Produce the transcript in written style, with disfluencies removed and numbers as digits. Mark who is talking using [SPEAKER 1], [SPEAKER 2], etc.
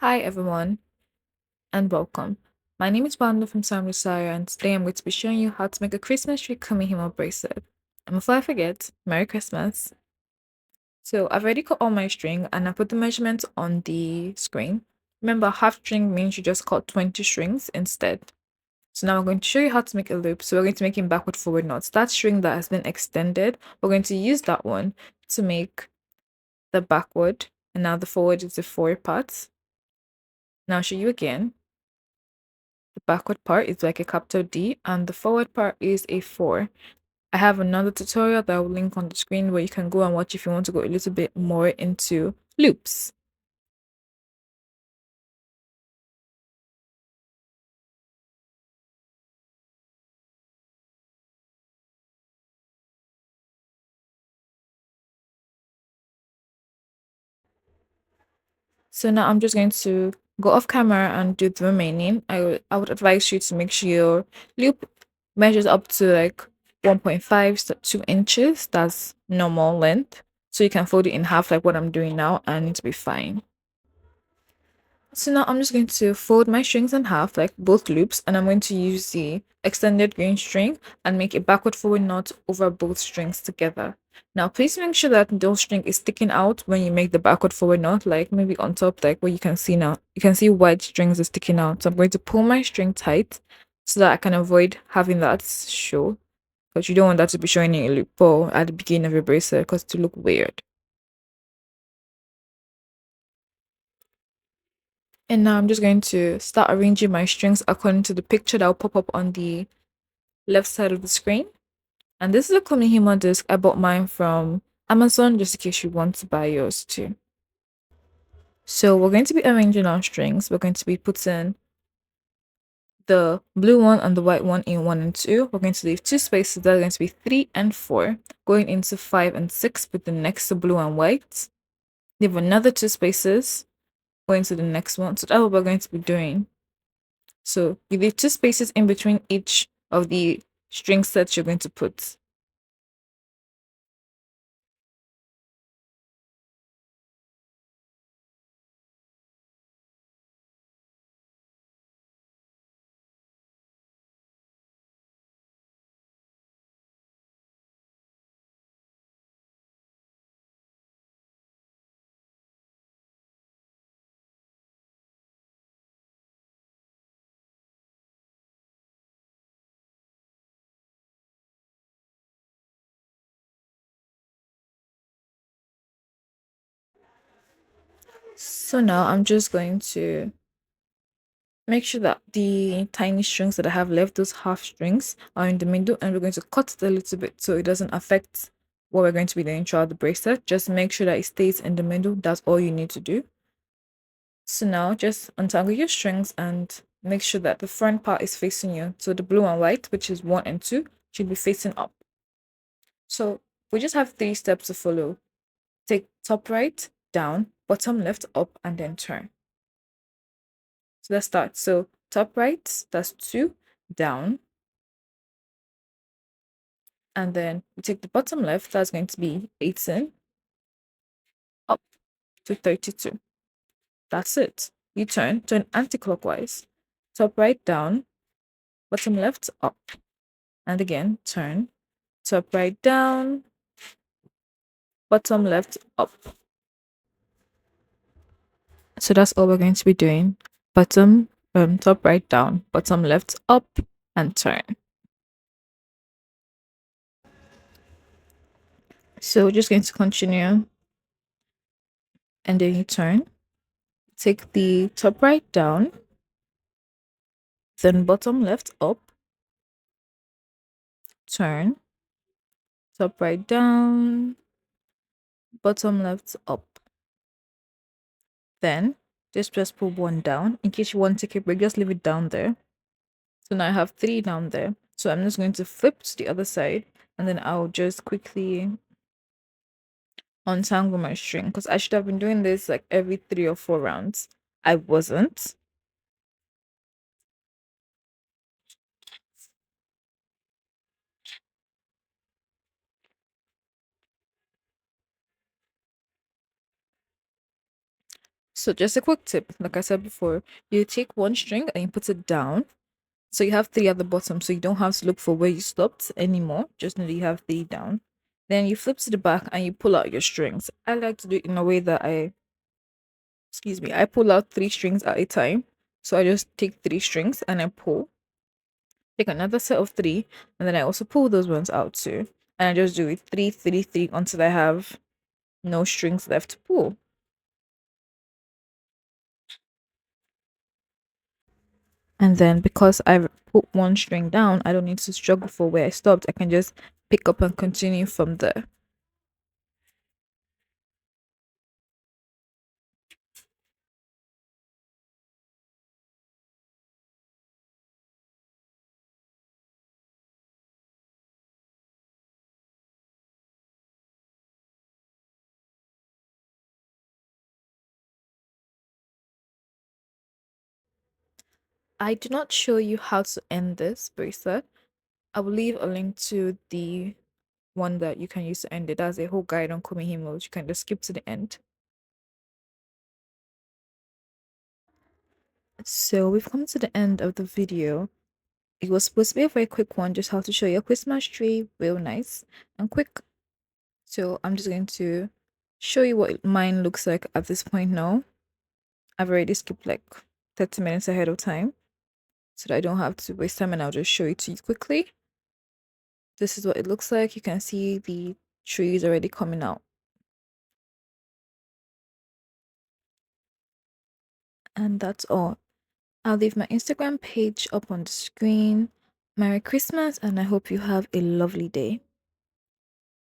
[SPEAKER 1] Hi everyone and welcome. My name is Banda from Samrisaya and today I'm going to be showing you how to make a Christmas Tree Kumihimo Bracelet. And before I forget, Merry Christmas. So I've already cut all my string and I put the measurements on the screen. Remember, half string means you just cut 20 strings instead. So now I'm going to show you how to make a loop. So we're going to make in backward forward knots. That string that has been extended, we're going to use that one to make the backward. And now the forward is the forward parts. Now I'll show you again. The backward part is like a capital D and the forward part is a 4. I have another tutorial that I will link on the screen where you can go and watch if you want to go a little bit more into loops. So now I'm just going to go off camera and do the remaining. I would advise you to make sure your loop measures up to like 1.5 to 2 inches. That's normal length. So you can fold it in half like what I'm doing now and it'll be fine. So now I'm just going to fold my strings in half, like both loops, and I'm going to use the extended green string and make a backward forward knot over both strings together. Now please make sure that the string is sticking out when you make the backward forward knot, like maybe on top, like what you can see now. You can see white strings are sticking out. So I'm going to pull my string tight so that I can avoid having that show. Because you don't want that to be showing in a loophole at the beginning of your bracelet because to look weird. And now I'm just going to start arranging my strings according to the picture that will pop up on the left side of the screen. And this is a Kumihimo disc. I bought mine from Amazon just in case you want to buy yours too. So we're going to be arranging our strings. We're going to be putting the blue one and the white one in 1 and 2. We're going to leave 2 spaces that are going to be 3 and 4, going into 5 and 6 with the next to blue and white. Leave another 2 spaces, going to the next one. So that's what we're going to be doing. So you leave 2 spaces in between each of the string sets you're going to put. So now I'm just going to make sure that the tiny strings that I have left, those half strings, are in the middle, and we're going to cut it a little bit so it doesn't affect what we're going to be doing throughout the bracelet. Just make sure that it stays in the middle. That's all you need to do. So now just untangle your strings and make sure that the front part is facing you. So the blue and white, which is 1 and 2, should be facing up. So we just have 3 steps to follow. Take top right, down, bottom left, up, and then turn. So let's start. So top right, that's 2, down. And then we take the bottom left, that's going to be 18, up to 32. That's it. You turn anti-clockwise. Top right, down, bottom left, up. And again, turn. Top right, down, bottom left, up. So that's all we're going to be doing. Top right, down, bottom left, up, and turn. So we're just going to continue, and then you turn. Take the top right down, then bottom left up, turn, top right down, bottom left up. Then just pull 1 down. In case you want to take a break, just leave it down there. So now I have 3 down there. So I'm just going to flip to the other side, and then I'll just quickly untangle my string because I should have been doing this like every 3 or 4 rounds. I wasn't. So just a quick tip, like I said before, you take one string and you put it down. So you have three at the bottom, so you don't have to look for where you stopped anymore. Just know that you have three down. Then you flip to the back and you pull out your strings. I like to do it in a way that I pull out three strings at a time. So I just take three strings and I pull, take another set of three, and then I also pull those ones out too. And I just do it three, three, three until I have no strings left to pull. And then because I've put one string down, I don't need to struggle for where I stopped. I can just pick up and continue from there. I did not show you how to end this bracelet. I will leave a link to the one that you can use to end it. That's a whole guide on Kumihimo. You can just skip to the end. So we've come to the end of the video. It was supposed to be a very quick one, just how to show your Christmas tree real nice and quick. So I'm just going to show you what mine looks like at this point now. I've already skipped like 30 minutes ahead of time so that I don't have to waste time, and I'll just show it to you quickly. This is what it looks like. You can see the trees already coming out. And that's all. I'll leave my Instagram page up on the screen. Merry Christmas, and I hope you have a lovely day.